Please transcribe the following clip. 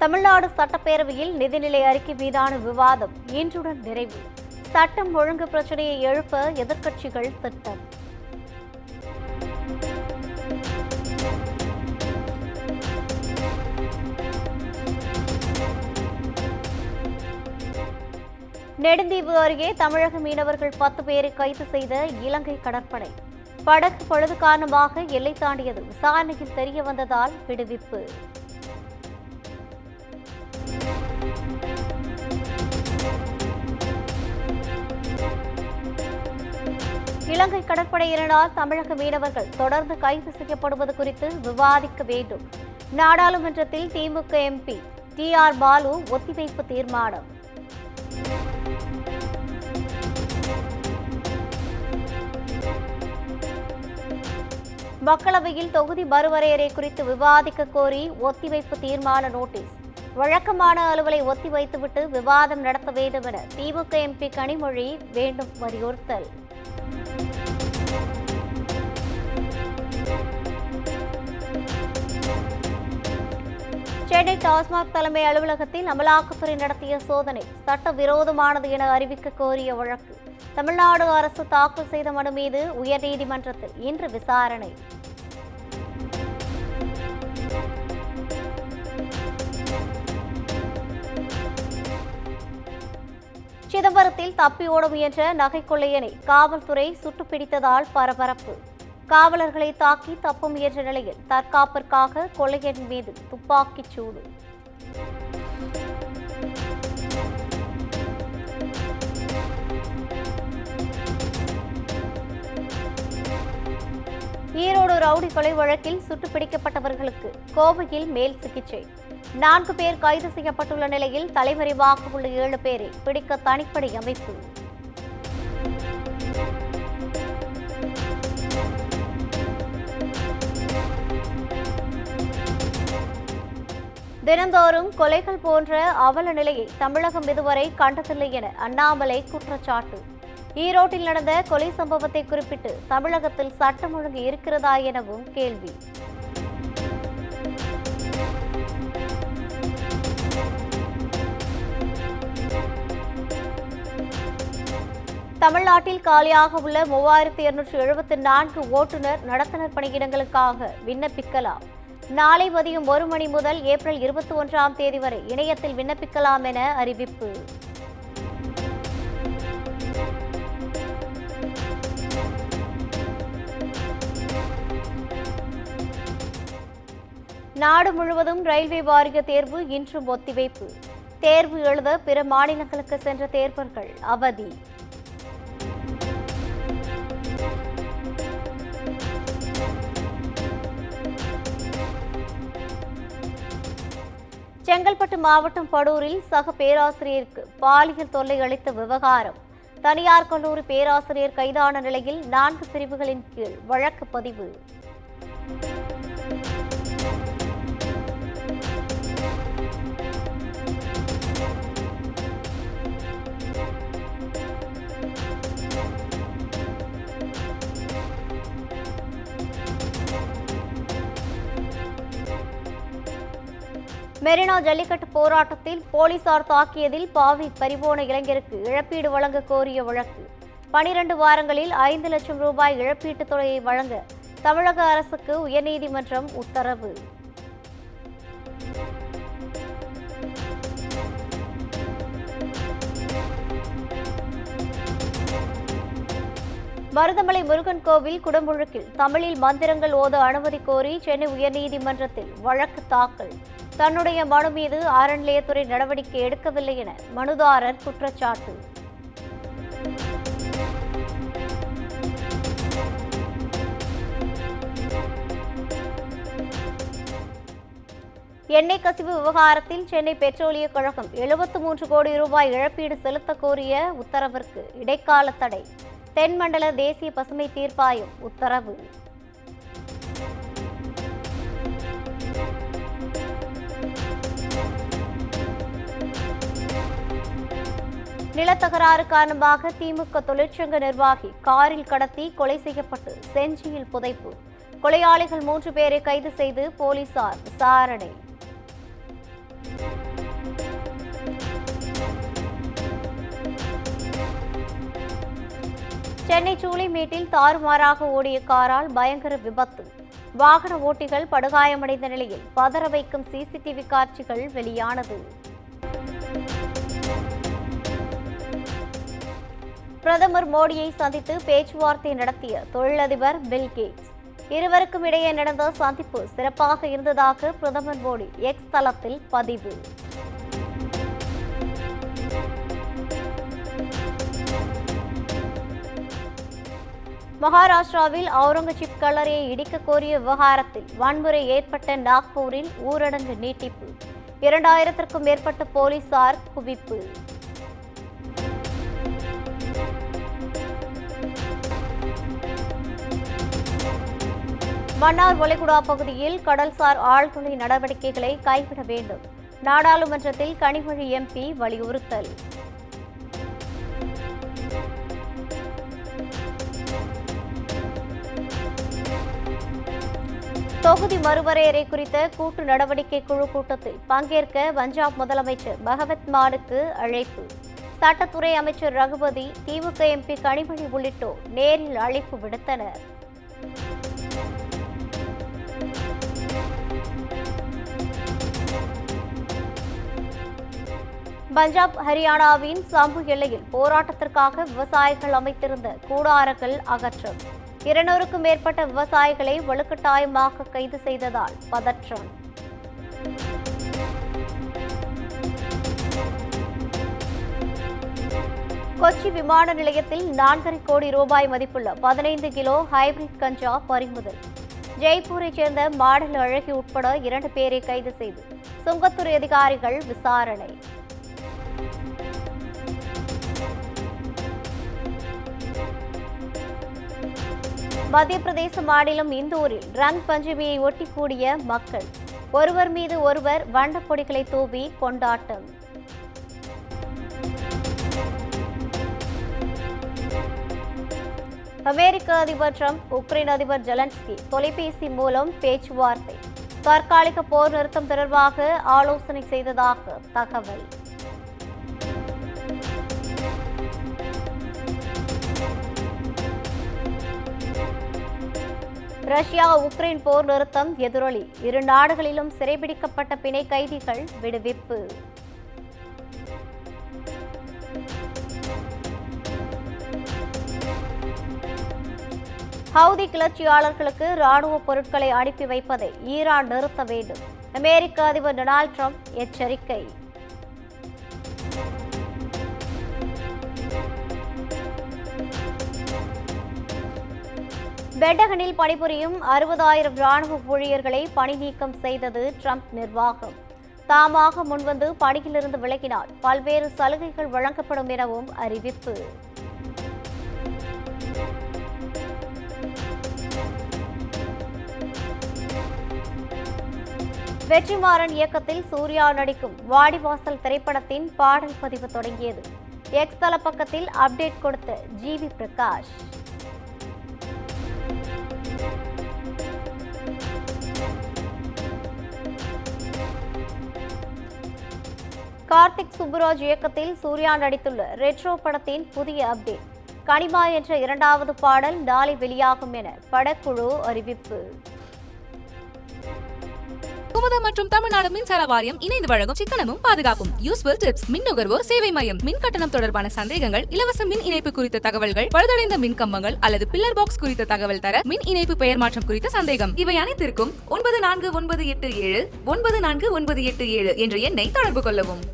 தமிழ்நாடு சட்டப்பேரவையில் நிதிநிலை அறிக்கை மீதான விவாதம் இன்றுடன் நிறைவு. சட்டம் ஒழுங்கு பிரச்சினையை எழுப்ப எதிர்க்கட்சிகள் திட்டம். நெடுந்தீவு அருகே தமிழக மீனவர்கள் 10 பேரை கைது செய்த இலங்கை கடற்படை. படகு பழுது காரணமாக எல்லை தாண்டியது விசாரணையில் தெரிய வந்ததால் விடுவிப்பு. இலங்கை கடற்படையினரால் தமிழக மீனவர்கள் தொடர்ந்து கைது செய்யப்படுவது குறித்து விவாதிக்க வேண்டும். நாடாளுமன்றத்தில் திமுக எம்பி TR பாலு ஒத்திவைப்பு தீர்மானம். மக்களவையில் தொகுதி மறுவரையறை குறித்து விவாதிக்க கோரி ஒத்திவைப்பு தீர்மான நோட்டீஸ். வழக்கமான அலுவலை ஒத்திவைத்துவிட்டு விவாதம் நடத்த வேண்டும் என திமுக எம்பி கனிமொழி வேண்டும் வலியுறுத்தல். சென்னை டாஸ்மாக் தலைமை அலுவலகத்தில் அமலாக்கத்துறை நடத்திய சோதனை சட்டவிரோதமானது என அறிவிக்க கோரிய வழக்கு. தமிழ்நாடு அரசு தாக்கல் செய்த மனு மீது உயர்நீதிமன்றத்தில் இன்று விசாரணை. சிதம்பரத்தில் தப்பி ஓட முயன்ற நகை கொள்ளையனை காவல்துறை சுட்டுப்பிடித்ததால் பரபரப்பு. காவலர்களை தாக்கி தப்ப முயன்ற நிலையில் தற்காப்பிற்காக கொள்ளையன் மீது துப்பாக்கிச் சூடு. ஈரோடு ரவுடி கொலை வழக்கில் சுட்டுப்பிடிக்கப்பட்டவர்களுக்கு கோவையில் மேல் சிகிச்சை. 4 பேர் கைது செய்யப்பட்டுள்ள நிலையில் தலைமறைவாக உள்ள 7 பேரை பிடிக்க தனிப்படை அமைப்பு. தினந்தோறும் கொலைகள் போன்ற அவல நிலையை தமிழகம் இதுவரை கண்டதில்லை என அண்ணாமலை குற்றச்சாட்டு. ஈரோட்டில் நடந்த கொலை சம்பவத்தை குறிப்பிட்டு தமிழகத்தில் சட்டம் ஒழுங்கு இருக்கிறதா எனவும் கேள்வி. தமிழ்நாட்டில் காலியாக உள்ள 3274 ஓட்டுநர் நடத்துனர் பணியிடங்களுக்காக விண்ணப்பிக்கலாம். நாளை மதியம் 1 மணி முதல் ஏப்ரல் 21ஆம் தேதி வரை இணையத்தில் விண்ணப்பிக்கலாம் என அறிவிப்பு. நாடு முழுவதும் ரயில்வே வாரிய தேர்வு இன்றும் ஒத்திவைப்பு. தேர்வு எழுத பிற மாநிலங்களுக்கு சென்ற தேர்வர்கள் அவதி. செங்கல்பட்டு மாவட்டம் படூரில் சக பேராசிரியருக்கு பாலியல் தொல்லை அளித்த விவகாரம். தனியார் கல்லூரி பேராசிரியர் கைதான நிலையில் 4 பிரிவுகளின் கீழ் வழக்கு பதிவு. மெரினா ஜல்லிக்கட்டு போராட்டத்தில் போலீசார் தாக்கியதில் பாவி பறிபோன இளைஞருக்கு இழப்பீடு வழங்க கோரிய வழக்கு. 12 வாரங்களில் 5 லட்சம் ரூபாய் இழப்பீட்டுத் தொகையை வழங்க தமிழக அரசுக்கு உயர்நீதிமன்றம் உத்தரவு. மருதமலை முருகன் கோவில் குடமுழுக்கில் தமிழில் மந்திரங்கள் ஓத அனுமதி கோரி சென்னை உயர்நீதிமன்றத்தில் வழக்கு தாக்கல். தன்னுடைய மனு மீது அறநிலையத்துறை நடவடிக்கை எடுக்கவில்லை என மனுதாரர் குற்றச்சாட்டு. எண்ணெய் கசிவு விவகாரத்தில் சென்னை பெட்ரோலிய கழகம் 73 கோடி ரூபாய் இழப்பீடு செலுத்த கோரிய உத்தரவிற்கு இடைக்கால தடை. தென்மண்டல தேசிய பசுமை தீர்ப்பாயம் உத்தரவு. நிலத்தகராறு காரணமாக திமுக தொழிற்சங்க நிர்வாகி காரில் கடத்தி கொலை செய்யப்பட்டு செஞ்சியில் புதைப்பு. கொலையாளிகள் 3 பேரை கைது செய்து போலீசார் விசாரணை. சென்னை சூளைமேட்டில் தாறுமாறாக ஓடிய காரால் பயங்கர விபத்து. வாகன ஓட்டிகள் படுகாயமடைந்த நிலையில் பதற வைக்கும் சிசிடிவி காட்சிகள் வெளியானது. பிரதமர் மோடியை சந்தித்து பேச்சுவார்த்தை நடத்திய தொழிலதிபர் பில் கேட்ஸ். இருவருக்கும் இடையே நடந்த சந்திப்பு சிறப்பாக இருந்ததாக பிரதமர் மோடி எக்ஸ் தளத்தில் பதிவு. மகாராஷ்டிராவில் அவுரங்கசீப் கல்லறையை இடிக்க கோரிய விவகாரத்தில் வன்முறை ஏற்பட்ட நாக்பூரில் ஊரடங்கு நீட்டிப்பு. 2000க்கும் மேற்பட்ட போலீசார் குவிப்பு. மன்னார் வளைகுடா பகுதியில் கடல்சார் ஆழ்துளை நடவடிக்கைகளை கைவிட வேண்டும். நாடாளுமன்றத்தில் கனிமொழி எம்பி வலியுறுத்தல். தொகுதி மறுவரையறை குறித்த கூட்டு நடவடிக்கை குழு கூட்டத்தில் பங்கேற்க பஞ்சாப் முதலமைச்சர் பகவத் மானுக்கு அழைப்பு. சட்டத்துறை அமைச்சர் ரகுபதி, திமுக எம்பி கனிமொழி உள்ளிட்டோர் நேரில் அழைப்பு விடுத்தனர். பஞ்சாப் ஹரியானாவின் சம்பு எல்லையில் போராட்டத்திற்காக விவசாயிகள் அமைத்திருந்த கூடாரங்கள் அகற்றம். 200க்கும் மேற்பட்ட விவசாயிகளை வலுக்கட்டாயமாக கைது செய்ததால் பதற்றம். கொச்சி விமான நிலையத்தில் 4.5 கோடி ரூபாய் மதிப்புள்ள 15 கிலோ ஹைபிரிட் கஞ்சா பறிமுதல். ஜெய்ப்பூரைச் சேர்ந்த மாடல் அழகி உட்பட 2 பேரை கைது செய்து சுங்கத்துறை அதிகாரிகள் விசாரணை. மத்திய பிரதேச மாநிலம் இந்தூரில் ரங் பஞ்சமியை ஒட்டி கூடிய மக்கள். ஒருவர் மீது ஒருவர் வண்ணப்பொடிகளை தூவி கொண்டாட்டம். அமெரிக்க அதிபர் டிரம்ப், உக்ரைன் அதிபர் ஜெலன்ஸ்கி தொலைபேசி மூலம் பேச்சுவார்த்தை. தற்காலிக போர் நிறுத்தம் தொடர்பாக ஆலோசனை செய்ததாக தகவல். ரஷ்யா உக்ரைன் போர் நிறுத்தம் எதிரொலி. 2 நாடுகளிலும் சிறைபிடிக்கப்பட்ட பிணை கைதிகள் விடுவிப்பு. ஹவுதி கிளர்ச்சியாளர்களுக்கு ராணுவ பொருட்களை அனுப்பி வைப்பதை ஈரான் நிறுத்த வேண்டும். அமெரிக்க அதிபர் டொனால்ட் ட்ரம்ப் எச்சரிக்கை. பென்டகனில் பணிபுரியும் 60,000 ராணுவ ஊழியர்களை பணி நீக்கம் செய்தது ட்ரம்ப் நிர்வாகம். தாமாக முன்வந்து பணியிலிருந்து விலகினால் பல்வேறு சலுகைகள் வழங்கப்படும் எனவும் அறிவிப்பு. வெற்றிமாறன் இயக்கத்தில் சூர்யா நடிக்கும் வாடிவாசல் திரைப்படத்தின் பாடல் பதிவு தொடங்கியது. எக்ஸ் தள பக்கத்தில் அப்டேட் கொடுத்த ஜிவி பிரகாஷ். கார்த்திக் சுப்புராஜ் இயக்கத்தில் சூர்யா நடித்துள்ள ரெட்ரோ படத்தின் புதிய அப்டேட். கனிமா என்ற 2வது பாடல் நாளை வெளியாகும் என படக்குழு அறிவிப்பு. குமுதம் மற்றும் தமிழ்நாடு மின்சார வாரியம் இணைந்து வழங்கும் சிக்கனமும் பாதுகாப்பும் யூஸ்ஃபுல் டிப்ஸ். மின் நுகர்வோர் சேவை மையம். மின் கட்டணம் தொடர்பான சந்தேகங்கள், இலவச மின் இணைப்பு குறித்த தகவல்கள், பழுதடைந்த மின் கம்பங்கள் அல்லது பில்லர் பாக்ஸ் குறித்த தகவல் தர, மின் இணைப்பு பெயர் மாற்றம் குறித்த சந்தேகம், இவை அனைத்திற்கும் 9497 9497 என்ற எண்ணை தொடர்பு கொள்ளவும்.